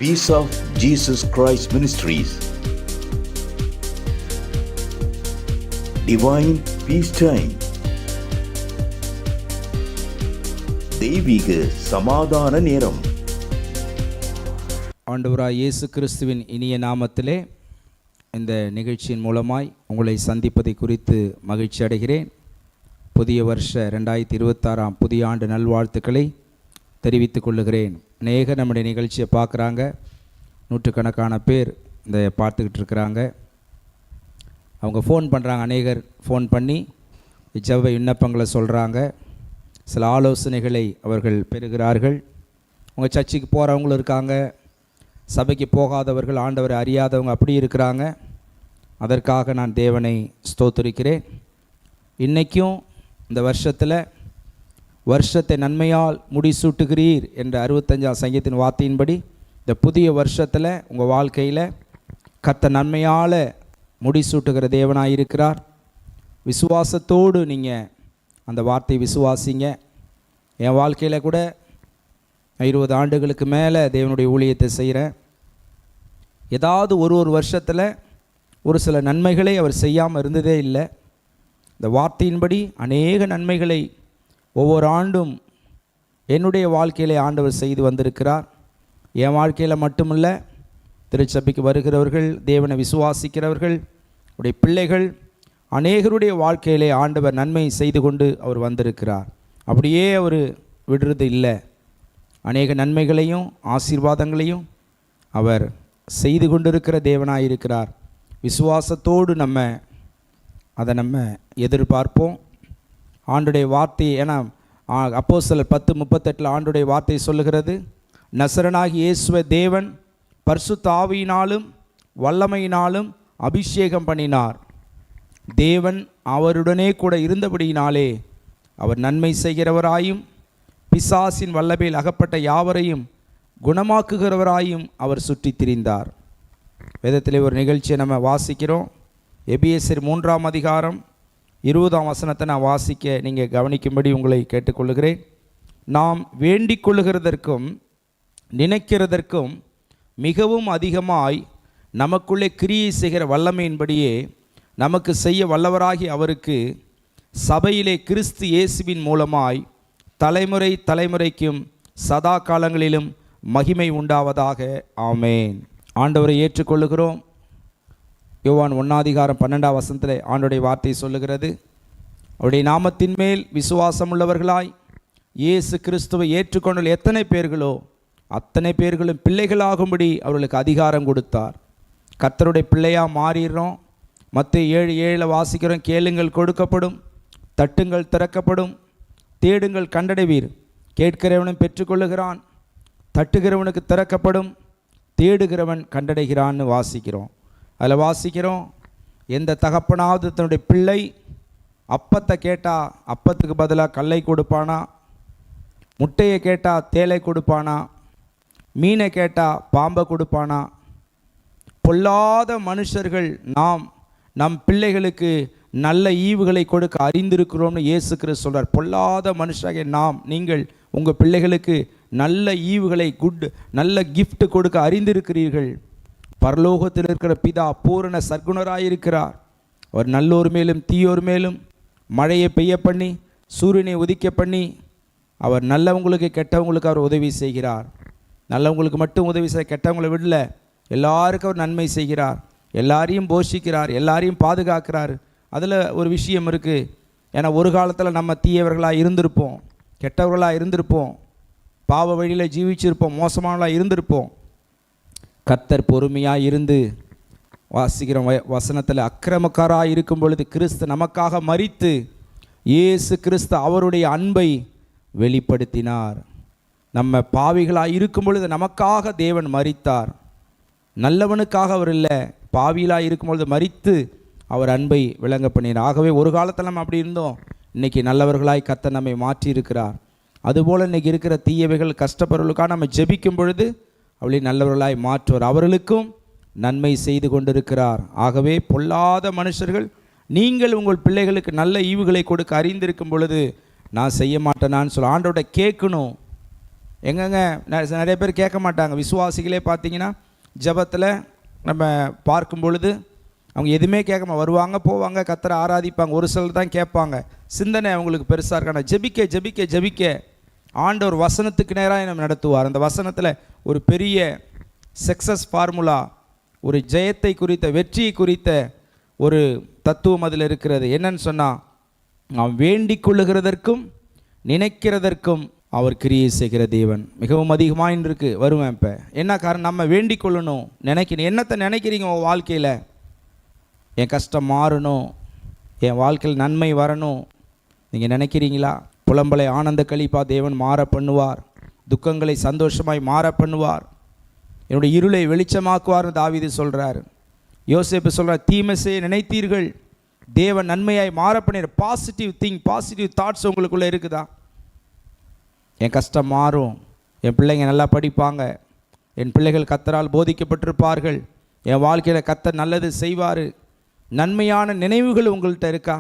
Peace of Jesus Christ Ministries. Divine Peace Time. தெய்வீக சமாதான நேரம். ஆண்டவராய் இயேசு கிறிஸ்துவின் இனிய நாமத்திலே இந்த நிகழ்ச்சியின் மூலமாய் உங்களை சந்திப்பதை குறித்து மகிழ்ச்சி அடைகிறேன். புதிய வருஷ 2026 புதிய ஆண்டு நல்வாழ்த்துக்களை தெரிவித்துக் கொள்ளுகிறேன். அநேக நம்முடைய நிகழ்ச்சியை பார்க்குறாங்க, நூற்றுக்கணக்கான பேர் இந்த பார்த்துக்கிட்டு இருக்கிறாங்க. அவங்க ஃபோன் பண்ணுறாங்க, அநேகர் ஃபோன் பண்ணி ஜெப விண்ணப்பங்களை சொல்கிறாங்க, சில ஆலோசனைகளை அவர்கள் பெறுகிறார்கள். அவங்க சர்ச்சுக்கு போகிறவங்களும் இருக்காங்க, சபைக்கு போகாதவர்கள், ஆண்டவரை அறியாதவங்க அப்படி இருக்கிறாங்க. அதற்காக நான் தேவனை ஸ்தோத்திரிக்கிறேன். இன்றைக்கும் இந்த வருஷத்தை நன்மையால் முடிசூட்டுகிறீர் என்ற 65ஆம் சங்கீதத்தின் வார்த்தையின்படி இந்த புதிய வருஷத்தில் உங்கள் வாழ்க்கையில் கர்த்தர் நன்மையால் முடிசூட்டுகிற தேவனாக இருக்கிறார். விசுவாசத்தோடு நீங்கள் அந்த வார்த்தையை விசுவாசிங்க. என் வாழ்க்கையில் கூட 20 ஆண்டுகளுக்கு மேலே தேவனுடைய ஊழியத்தை செய்கிறேன். ஏதாவது ஒரு வருஷத்தில் ஒரு சில நன்மைகளை அவர் செய்யாமல் இருந்ததே இல்லை. இந்த வார்த்தையின்படி அநேக நன்மைகளை ஒவ்வொரு ஆண்டும் என்னுடைய வாழ்க்கையிலே ஆண்டவர் செய்து வந்திருக்கிறார். என் வாழ்க்கையில் மட்டுமல்ல, திருச்சபைக்கு வருகிறவர்கள், தேவனை விசுவாசிக்கிறவர்கள், உடைய பிள்ளைகள் அநேகருடைய வாழ்க்கையிலே ஆண்டவர் நன்மை செய்து கொண்டு அவர் வந்திருக்கிறார். அப்படியே அவர் விடுறது இல்லை. அநேக நன்மைகளையும் ஆசீர்வாதங்களையும் அவர் செய்து கொண்டிருக்கிற தேவனாக இருக்கிறார். விசுவாசத்தோடு நம்ம எதிர்பார்ப்போம். ஆண்டுடைய வார்த்தை, ஏன்னா அப்போஸ்தலர் 10:38 ஆண்டுடைய வார்த்தை சொல்லுகிறது, நசரனாகி இயேசுவை தேவன் பரிசுத்த ஆவியினாலும் வல்லமையினாலும் அபிஷேகம் பண்ணினார். தேவன் அவருடனே கூட இருந்தபடியினாலே அவர் நன்மை செய்கிறவராயும் பிசாசின் வல்லமையில் அகப்பட்ட யாவரையும் குணமாக்குகிறவராயும் அவர் சுற்றி திரிந்தார். வேதத்திலே ஒரு நிகழ்ச்சியை நம்ம வாசிக்கிறோம். எபிஎஸ்யர் 3ஆம் அதிகாரம் 20ஆம் வசனத்தை நான் வாசிக்க நீங்கள் கவனிக்கும்படி உங்களை கேட்டுக்கொள்கிறேன். நாம் வேண்டிக் கொள்ளுகிறதற்கும் நினைக்கிறதற்கும் மிகவும் அதிகமாய் நமக்குள்ளே கிரியை செய்கிற வல்லமையின்படியே நமக்கு செய்ய வல்லவராகி அவருக்கு சபையிலே கிறிஸ்து இயேசுவின் மூலமாய் தலைமுறை தலைமுறைக்கும் சதா காலங்களிலும் மகிமை உண்டாவதாக. ஆமேன். ஆண்டவரை ஏற்றுக்கொள்ளுகிறோம். யோவான் 1ஆம் அதிகாரம் 12ஆம் வசனத்தில் ஆண்டுடைய வார்த்தை சொல்லுகிறது, அவருடைய நாமத்தின் மேல் விசுவாசம் உள்ளவர்களாய் இயேசு கிறிஸ்துவை ஏற்றுக்கொண்ட எத்தனை பேர்களோ அத்தனை பேர்களும் பிள்ளைகளாகும்படி அவர்களுக்கு அதிகாரம் கொடுத்தார். கர்த்தருடைய பிள்ளையாக மாறிடுறோம். மத்தேயு 7:7 வாசிக்கிறோம், கேளுங்கள் கொடுக்கப்படும், தட்டுங்கள் திறக்கப்படும், தேடுங்கள் கண்டடைவீர், கேட்கிறவனும் பெற்றுக்கொள்ளுகிறான், தட்டுகிறவனுக்கு திறக்கப்படும், தேடுகிறவன் கண்டடைகிறான்னு வாசிக்கிறோம். அதில் வாசிக்கிறோம், எந்த தகப்பனாவது தன்னுடைய பிள்ளை அப்பத்தை கேட்டால் அப்பத்துக்கு பதிலாக கல்லை கொடுப்பானா, முட்டையை கேட்டால் தேலை கொடுப்பானா, மீனை கேட்டால் பாம்பை கொடுப்பானா? பொல்லாத மனுஷர்கள் நம் பிள்ளைகளுக்கு நல்ல ஈவுகளை கொடுக்க அறிந்திருக்கிறோம்னு இயேசு கிறிஸ்து சொல்கிறார். பொல்லாத மனுஷராக நீங்கள் உங்கள் பிள்ளைகளுக்கு நல்ல ஈவுகளை நல்ல கிஃப்ட் கொடுக்க அறிந்திருக்கிறீர்கள். பரலோகத்தில் இருக்கிற பிதா பூரண சர்க்குணராயிருக்கிறார். அவர் நல்லோர் மேலும் தீயோர் மேலும் மழையை பெய்ய பண்ணி சூரியனை உதிக்க பண்ணி அவர் நல்லவங்களுக்கு கெட்டவங்களுக்கு அவர் உதவி செய்கிறார். நல்லவங்களுக்கு மட்டும் உதவி செய்ய, கெட்டவங்களை விடல, எல்லாருக்கும் அவர் நன்மை செய்கிறார். எல்லாரையும் போஷிக்கிறார், எல்லாரையும் பாதுகாக்கிறார். அதில் ஒரு விஷயம் இருக்குது. ஏன்னா ஒரு காலத்தில் நம்ம தீயவர்களாக இருந்திருப்போம், கெட்டவர்களாக இருந்திருப்போம், பாவ வழியில் ஜீவிச்சிருப்போம், மோசமானவர்களாக இருந்திருப்போம். கர்த்தர் பொறுமையாக இருந்து வாசிக்கிற வசனத்தில், அக்கிரமக்காராக இருக்கும் பொழுது கிறிஸ்து நமக்காக மரித்து இயேசு கிறிஸ்து அவருடைய அன்பை வெளிப்படுத்தினார். நம்ம பாவிகளாக இருக்கும் பொழுது நமக்காக தேவன் மரித்தார். நல்லவனுக்காக அவர் இல்லை, பாவிகளாக இருக்கும் பொழுது மரித்து அவர் அன்பை விளங்க பண்ணினார். ஆகவே ஒரு காலத்தில் நம்ம அப்படி இருந்தோம், இன்றைக்கி நல்லவர்களாய் கர்த்தர் நம்மை மாற்றி இருக்கிறார். அதுபோல் இன்றைக்கி இருக்கிற தீயவைகள் கஷ்டப்படுறவர்களுக்காக நம்ம ஜெபிக்கும் பொழுது அவளை நல்லவர்களாய் மாற்றுவார், அவர்களுக்கும் நன்மை செய்து கொண்டிருக்கிறார். ஆகவே பொல்லாத மனுஷர்கள், நீங்கள் உங்கள் பிள்ளைகளுக்கு நல்ல ஈவுகளை கொடுக்க அறிந்திருக்கும் பொழுது நான் செய்ய மாட்டேனான்னு சொல்ல ஆண்டோட கேட்கணும். எங்கங்க நிறைய பேர் கேட்க மாட்டாங்க. விசுவாசிகளே பார்த்தீங்கன்னா ஜெபத்தில் நம்ம பார்க்கும் பொழுது அவங்க எதுவுமே கேட்காம வருவாங்க போவாங்க, கர்த்தரை ஆராதிப்பாங்க. ஒரு சிலர் தான் கேட்பாங்க, சிந்தனை அவங்களுக்கு பெருசாக இருக்கான. ஜெபிக்க ஜெபிக்க ஜெபிக்க ஆண்டவர் வசனத்துக்கு நேராக நம்ம நடத்துவார். அந்த வசனத்தில் ஒரு பெரிய சக்ஸஸ் ஃபார்முலா, ஒரு ஜெயத்தை குறித்த, வெற்றியை குறித்த ஒரு தத்துவம் அதில் இருக்கிறது. என்னன்னு சொன்னால், நாம் வேண்டிக் கொள்ளுகிறதற்கும் நினைக்கிறதற்கும் அவர் கிரியை செய்கிற தேவன். மிகவும் அதிகமாக இருக்கு வருவேன். இப்போ என்ன காரணம்? நம்ம வேண்டிக் கொள்ளணும், நினைக்கணும். என்னத்தை நினைக்கிறீங்க உங்கள் வாழ்க்கையில்? என் கஷ்டம் மாறணும், என் வாழ்க்கையில் நன்மை வரணும் நீங்கள் நினைக்கிறீங்களா? புலம்பலை ஆனந்த கழிப்பா தேவன் மாற பண்ணுவார், துக்கங்களை சந்தோஷமாய் மாற பண்ணுவார், என்னுடைய இருளை வெளிச்சமாக்குவார்னு தாவீது சொல்கிறார். யோசேப்பு சொல்கிறார், தீமை செய்ய நினைத்தீர்கள், தேவன் நன்மையாய் மாற பண்ணிடுற. பாசிட்டிவ் தாட்ஸ் உங்களுக்குள்ளே இருக்குதா? என் கஷ்டம் மாறும், என் பிள்ளைங்க நல்லா படிப்பாங்க, என் பிள்ளைகள் கர்த்தரால் போதிக்கப்பட்டிருப்பார்கள், என் வாழ்க்கையில் கர்த்தர் நல்லது செய்வார். நன்மையான நினைவுகள் உங்கள்கிட்ட இருக்கா?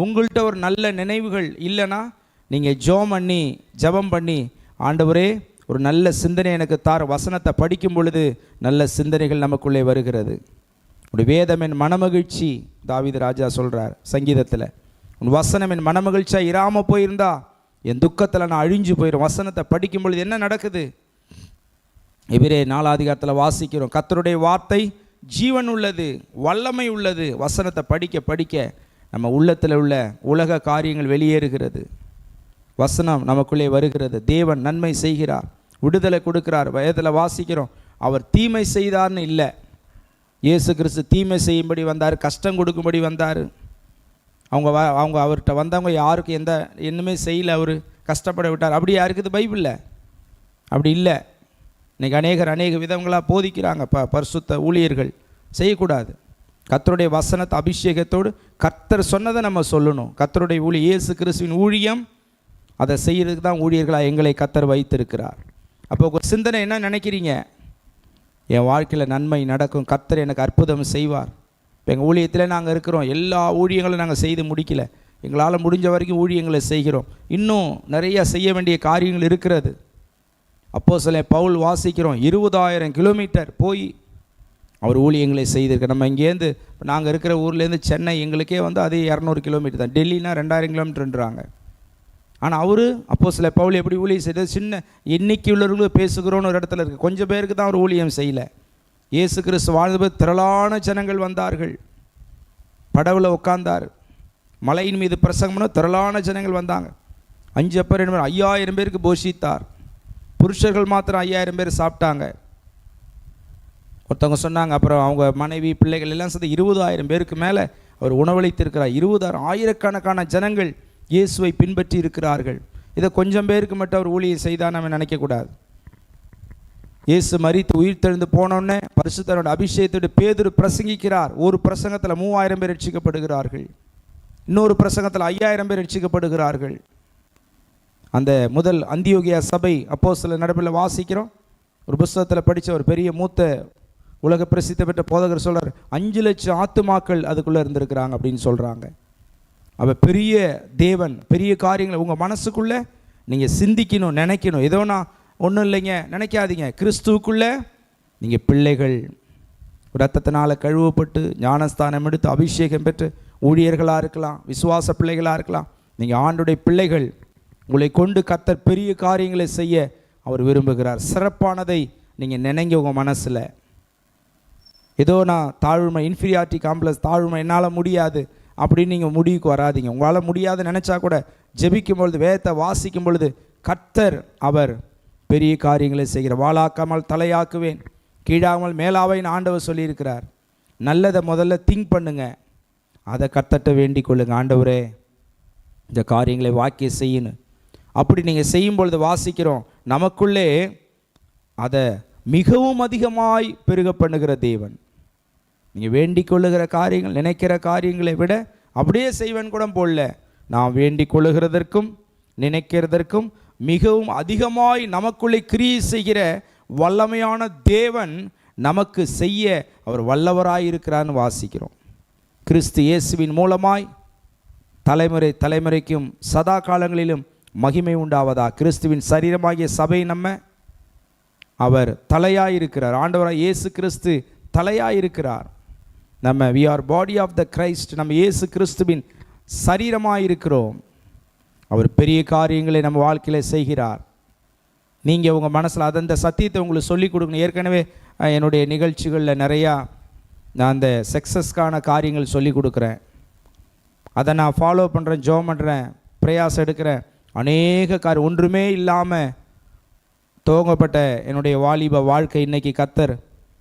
உங்கள்கிட்ட ஒரு நல்ல நினைவுகள் இல்லைன்னா நீங்கள் ஜெபம் பண்ணி ஆண்டவரே ஒரு நல்ல சிந்தனை எனக்கு தார. வசனத்தை படிக்கும் பொழுது நல்ல சிந்தனைகள் நமக்குள்ளே வருகிறது. உன் வேதம் என் மனமகிழ்ச்சி, தாவீது ராஜா சொல்கிறார் சங்கீதத்தில். உன் வசனம் என் மனமகிழ்ச்சியாக இராமல் போயிருந்தா என் துக்கத்தில் நான் அழிஞ்சு போயிடும். வசனத்தை படிக்கும் பொழுது என்ன நடக்குது? எபிரேய 4 அதிகாரத்தில் வாசிக்கிறோம், கர்த்தருடைய வார்த்தை ஜீவன் உள்ளது, வல்லமை உள்ளது. வசனத்தை படிக்க படிக்க நம்ம உள்ளத்தில் உள்ள உலக காரியங்கள் வெளியேறுகிறது, வசனம் நமக்குள்ளே வருகிறது. தேவன் நன்மை செய்கிறார், விடுதலை கொடுக்கிறார். வேதத்தில் வாசிக்கிறோம், அவர் தீமை செய்தார்னு இல்லை. இயேசு கிறிஸ்து தீமை செய்யும்படி வந்தார், கஷ்டம் கொடுக்கும்படி வந்தார். அவங்க அவர்கிட்ட வந்தவங்க யாருக்கும் எந்த என்னமே செய்யலை, அவர் கஷ்டப்பட விட்டார். அப்படி யாருக்குது பைபிளில்? அப்படி இல்லை. இன்றைக்கி அநேக விதங்களாக போதிக்கிறாங்க. பரிசுத்த ஊழியர்கள் செய்யக்கூடாது. கர்த்தருடைய வசனத்தை அபிஷேகத்தோடு கர்த்தர் சொன்னதை நம்ம சொல்லணும். கர்த்தருடைய இயேசு கிறிஸ்துவின் ஊழியம், அதை செய்கிறதுக்கு தான் ஊழியர்களாக எங்களை கர்த்தர் வைத்திருக்கிறார். அப்போ ஒரு சிந்தனை என்ன நினைக்கிறீங்க? என் வாழ்க்கையில் நன்மை நடக்கும், கர்த்தர் எனக்கு அற்புதம் செய்வார். இப்போ எங்கள் ஊழியத்தில் நாங்கள் இருக்கிறோம், எல்லா ஊழியங்களும் நாங்கள் செய்து முடிக்கல. எங்களால் முடிஞ்ச வரைக்கும் ஊழியங்களை செய்கிறோம். இன்னும் நிறையா செய்ய வேண்டிய காரியங்கள் இருக்கிறது. அப்போஸ்தலன் பவுல் வாசிக்கிறோம், 20,000 கிலோமீட்டர் போய் அவர் ஊழியங்களை செய்திருக்க. நம்ம இங்கேருந்து நாங்கள் இருக்கிற ஊர்லேருந்து சென்னை எங்களுக்கே வந்து அதே 200 கிலோமீட்டர் தான். டெல்லினா 2000 கிலோமீட்டர்ன்றாங்க. ஆனால் அவர் அப்போஸ்தலன் பவுல் எப்படி ஊழியம் செய்தது? சின்ன எண்ணிக்கை உள்ளவர்களும் பேசுகிறோன்னு ஒரு இடத்துல இருக்குது. கொஞ்சம் பேருக்கு தான் அவர் ஊழியம் செய்யலை. இயேசு கிறிஸ்து வாழ்ந்தபோது திரளான ஜனங்கள் வந்தார்கள். படவில் உட்கார்ந்தார், மலையின் மீது பிரசங்கம்னா திரளான ஜனங்கள் வந்தாங்க. 5 அப்பர் 5000 பேருக்கு போஷித்தார். புருஷர்கள் மாத்திரம் 5000 பேர் சாப்பிட்டாங்க. ஒருத்தவங்க சொன்னாங்க, அப்புறம் அவங்க மனைவி பிள்ளைகள் எல்லாம் சேர்ந்து 20,000 பேருக்கு மேலே அவர் உணவளித்திருக்கிறார். 20,000 ஆயிரக்கணக்கான ஜனங்கள் இயேசுவை பின்பற்றி இருக்கிறார்கள். இதை கொஞ்சம் பேருக்கு மட்டும் அவர் ஊழியம் செய்தால் நம்ம நினைக்கக்கூடாது. இயேசு மரித்து உயிர்த்தெழுந்து போனோடனே பரிசுத்தரோட அபிஷேகத்தோடு பேதுரு பிரசங்கிக்கிறார். ஒரு பிரசங்கத்தில் 3000 பேர் ரட்சிக்கப்படுகிறார்கள், இன்னொரு பிரசங்கத்தில் 5000 பேர் ரட்சிக்கப்படுகிறார்கள். அந்த முதல் அந்தியோகியா சபை அப்போஸ்தலர் நடப்பில் வாசிக்கிறோம். ஒரு புஸ்தகத்தில் படித்த ஒரு பெரிய மூத்த உலக பிரசித்தி பெற்ற போதகர் சொல்கிறார், 5 லட்சம் ஆத்துமாக்கள் அதுக்குள்ளே இருந்திருக்கிறாங்க அப்படின்னு சொல்கிறாங்க. அப்போ பெரிய தேவன் பெரிய காரியங்களை உங்கள் மனசுக்குள்ளே நீங்கள் சிந்திக்கணும், நினைக்கணும். ஏதோ நான் ஒன்றும் இல்லைங்க நினைக்காதீங்க. கிறிஸ்துவுக்குள்ளே நீங்கள் பிள்ளைகள், இரத்தத்தினால் கழுவப்பட்டு ஞானஸ்தானம் எடுத்து அபிஷேகம் பெற்று ஊழியர்களாக இருக்கலாம், விசுவாச பிள்ளைகளாக இருக்கலாம். நீங்கள் ஆண்டுடைய பிள்ளைகள். உங்களை கொண்டு கர்த்தர் பெரிய காரியங்களை செய்ய அவர் விரும்புகிறார். சிறப்பானதை நீங்கள் நினைங்க உங்கள் மனசில். ஏதோ நான் தாழ்மை, இன்ஃபீரியாரிட்டி காம்ப்ளெக்ஸ், தாழ்மை, என்னால் முடியாது அப்படின்னு நீங்கள் முடிவுக்கு வராதிங்க. உங்களால் முடியாது நினச்சா கூட ஜெபிக்கும் பொழுது, வேதத்தை வாசிக்கும் பொழுது கர்த்தர் அவர் பெரிய காரியங்களை செய்கிற. வாளாக்காமல் தலையாக்குவேன், கீழாமல் மேலாவேன்னு ஆண்டவர் சொல்லியிருக்கிறார். நல்லதை முதல்ல திங்க் பண்ணுங்க, அதை கர்த்தர்ட்ட வேண்டிக் கொள்ளுங்க. ஆண்டவரே இந்த காரியங்களை வாக்கிய செய்யணும். அப்படி நீங்கள் செய்யும் பொழுது வாசிக்கிறோம், நமக்குள்ளே அதை மிகவும் அதிகமாய் பெருக பண்ணுகிற தேவன். நீங்கள் வேண்டிக் கொள்ளுகிற காரியங்கள், நினைக்கிற காரியங்களை விட அப்படியே செய்வேன் கூட போடல. நாம் வேண்டிக் கொள்ளுகிறதற்கும் நினைக்கிறதற்கும் மிகவும் அதிகமாய் நமக்குள்ளே கிரியை செய்கிற வல்லமையான தேவன் நமக்கு செய்ய அவர் வல்லவராயிருக்கிறான்னு வாசிக்கிறோம். கிறிஸ்து இயேசுவின் மூலமாய் தலைமுறைக்கும் சதா காலங்களிலும் மகிமை உண்டாவதா. கிறிஸ்துவின் சரீரமாகிய சபை அவர் தலையாயிருக்கிறார். ஆண்டவராக இயேசு கிறிஸ்து தலையாயிருக்கிறார். நம்ம we are body of the Christ. நம்ம இயேசு கிறிஸ்துவின் சரீரமாயிருக்கிறோம். அவர் பெரிய காரியங்களை நம்ம வாழ்க்கையில் செய்கிறார். நீங்கள் உங்கள் மனசில் அந்த சத்தியத்தை உங்களுக்கு சொல்லிக் கொடுக்கணும். ஏற்கனவே என்னுடைய நிகழ்ச்சிகளில் நிறையா நான் அந்த சக்ஸஸ்க்கான காரியங்கள் சொல்லி கொடுக்குறேன். அதை நான் ஃபாலோ பண்ணுறேன், ஜெபம் பண்ணுறேன், பிரயாசம் எடுக்கிறேன். அநேக காரியம் ஒன்றுமே இல்லாமல் துவங்கப்பட்ட என்னுடைய வாலிப வாழ்க்கை இன்றைக்கி கர்த்தர்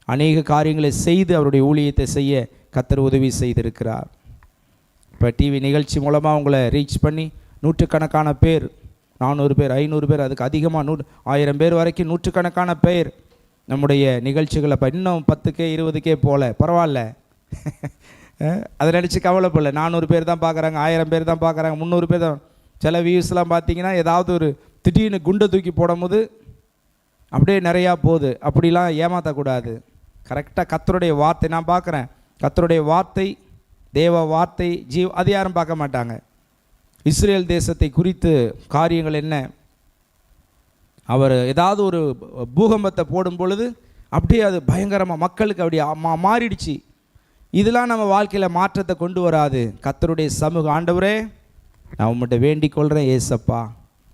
அநேக காரியங்களை செய்து அவருடைய ஊழியத்தை செய்ய கர்த்தர் உதவி செய்திருக்கிறார். இப்போ டிவி நிகழ்ச்சி மூலமாக உங்களை ரீச் பண்ணி நூற்றுக்கணக்கான பேர், 400 பேர், 500 பேர், அதுக்கு அதிகமாக 1000 பேர் வரைக்கும் நூற்றுக்கணக்கான பேர் நம்முடைய நிகழ்ச்சிகளை இப்போ இன்னும் 10K 20K போல பரவாயில்ல. அதை நினச்சி கவலைப்படல. 400 பேர் தான் பார்க்குறாங்க, 1000 பேர் தான் பார்க்குறாங்க, 300 பேர் தான். சில வியூஸ்லாம் பார்த்தீங்கன்னா ஏதாவது ஒரு திடீர்னு குண்டை தூக்கி போடும்போது அப்படியே நிறையா போகுது. அப்படிலாம் ஏமாற்றக்கூடாது. கரெக்டாக கர்த்தருடைய வார்த்தை நான் பார்க்குறேன். கர்த்தருடைய வார்த்தை, தேவ வார்த்தை, அது யாரும் பார்க்க மாட்டாங்க. இஸ்ரேல் தேசத்தை குறித்து காரியங்கள் என்ன, அவர் ஏதாவது ஒரு பூகம்பத்தை போடும் பொழுது அப்படியே அது பயங்கரமாக மக்களுக்கு அப்படியே மாறிடுச்சு. இதெல்லாம் நம்ம வாழ்க்கையில் மாற்றத்தை கொண்டு வராது. கர்த்தருடைய சமூக ஆண்டவரே, நான் உங்கள்கிட்ட வேண்டிக் கொள்கிறேன் ஏசப்பா,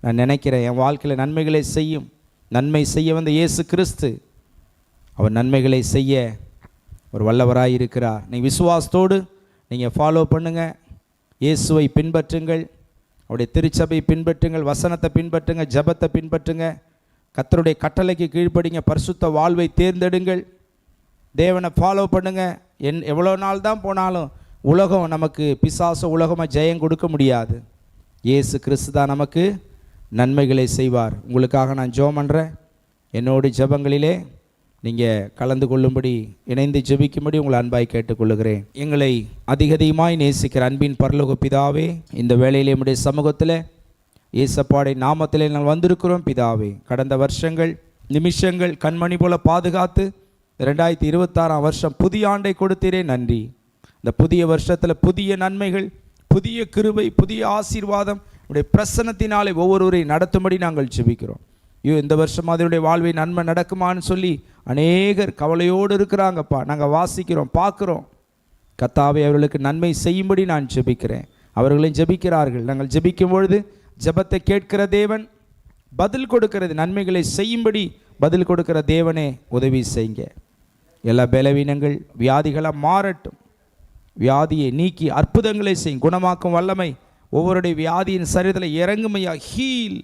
நான் நினைக்கிறேன் என் வாழ்க்கையில் நன்மைகளை செய்யும். நன்மை செய்ய வந்த இயேசு கிறிஸ்து அவர் நன்மைகளை செய்ய ஒரு வல்லவராக இருக்கிறார். நீங்கள் விசுவாசத்தோடு நீங்கள் ஃபாலோ பண்ணுங்கள். இயேசுவை பின்பற்றுங்கள், அவருடைய திருச்சபை பின்பற்றுங்கள், வசனத்தை பின்பற்றுங்க, ஜபத்தை பின்பற்றுங்க, கர்த்தருடைய கட்டளைக்கு கீழ்ப்படிங்க, பரிசுத்த வாழ்வை தேர்ந்தெடுங்கள், தேவனை ஃபாலோ பண்ணுங்கள். எவ்வளோ நாள் தான் போனாலும் உலகம் நமக்கு பிசாசு உலகமாக ஜெயம் கொடுக்க முடியாது. இயேசு கிறிஸ்து தான் நமக்கு நன்மைகளை செய்வார். உங்களுக்காக நான் ஜெபம் பண்ணுறேன். என்னோட ஜெபங்களிலே நீங்கள் கலந்து கொள்ளும்படி, இணைந்து ஜெபிக்கும்படி உங்களை அன்பாய் கேட்டுக்கொள்ளுகிறேன். எங்களை அதிகமாய் நேசிக்கிற அன்பின் பரலோக பிதாவே, இந்த வேளையிலே நம்முடைய சமூகத்தில் இயேசப்பாடைய நாமத்திலே நாங்கள் வந்திருக்கிறோம் பிதாவே. கடந்த வருஷங்கள், நிமிஷங்கள் கண்மணி போல பாதுகாத்து 2026 வருஷம் புதிய ஆண்டை கொடுத்தீரே நன்றி. இந்த புதிய வருஷத்தில் புதிய நன்மைகள், புதிய கிருபை, புதிய ஆசீர்வாதம் உடைய பிரசன்னத்தினாலே ஒவ்வொருவரையும் நடத்தும்படி நாங்கள் ஜெபிக்கிறோம். இந்த வருஷம் அதனுடைய வாழ்வை நன்மை நடக்குமான்னு சொல்லி அநேகர் கவலையோடு இருக்கிறாங்கப்பா. நாங்கள் வாசிக்கிறோம், பார்க்குறோம். கர்த்தாவே, அவர்களுக்கு நன்மை செய்யும்படி நான் ஜெபிக்கிறேன். அவர்களையும் ஜெபிக்கிறார்கள். நாங்கள் ஜெபிக்கும் பொழுது ஜெபத்தை கேட்கிற தேவன், பதில் கொடுக்கிறது, நன்மைகளை செய்யும்படி பதில் கொடுக்கிற தேவனே உதவி செய்யுங்க. எல்லா பலவீனங்கள், வியாதிகளாக மாறட்டும். வியாதியை நீக்கி அற்புதங்களை செய்யும் குணமாக்கும் வல்லமை ஒவ்வொருடைய வியாதியின் சரீரத்தில் இறங்குமையா. Heal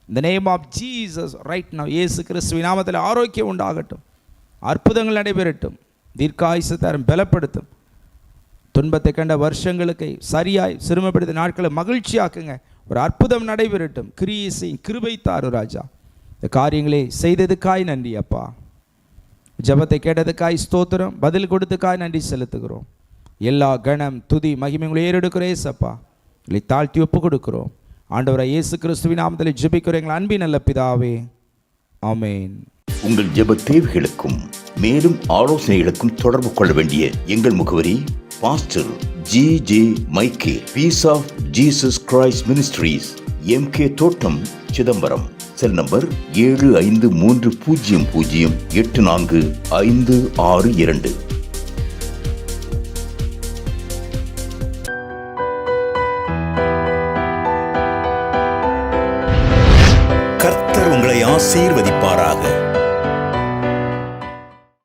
in the name of Jesus right now. இயேசு கிறிஸ்துவின் நாமத்தில் ஆரோக்கியம் உண்டாகட்டும், அற்புதங்கள் நடைபெறட்டும், தீர்க்காயுசை தரும், பலப்படுத்தும். துன்பத்தை கண்ட வருஷங்களுக்கு சரியாய் சிறுமைப்படுத்த நாட்களை மகிழ்ச்சியாக்குங்க. ஒரு அற்புதம் நடைபெறட்டும். கிரியை செய்யும், கிருபை தாரு ராஜா. இந்த காரியங்களை செய்ததுக்காய் நன்றி அப்பா. ஜபத்தை கேட்டதுக்காய் ஸ்தோத்திரம், பதில் கொடுத்துக்காய் நன்றி செலுத்துகிறோம். எல்லா கணம், துதி, மகிமைகளை ஏறெடுக்கிறேன் சப்பா. இல்லை தாழ்த்தி ஒப்பு கொடுக்கிறோம். ஆண்டவராய் இயேசு கிறிஸ்துவின் நாமத்தில் ஜெபிக்கிறோம் எங்கள் அன்பின் நல்ல பிதாவே, ஆமென். உங்கள் ஜெப தேவைகளுக்கும் மேலும் ஆலோசனைகளுக்கும் தொடர்பு கொள்ள வேண்டிய எங்கள் முகவரி: pastor G.J. Michael, peace of Jesus Christ ministries, MK தோட்டம், சிதம்பரம். Cell number 7530084562.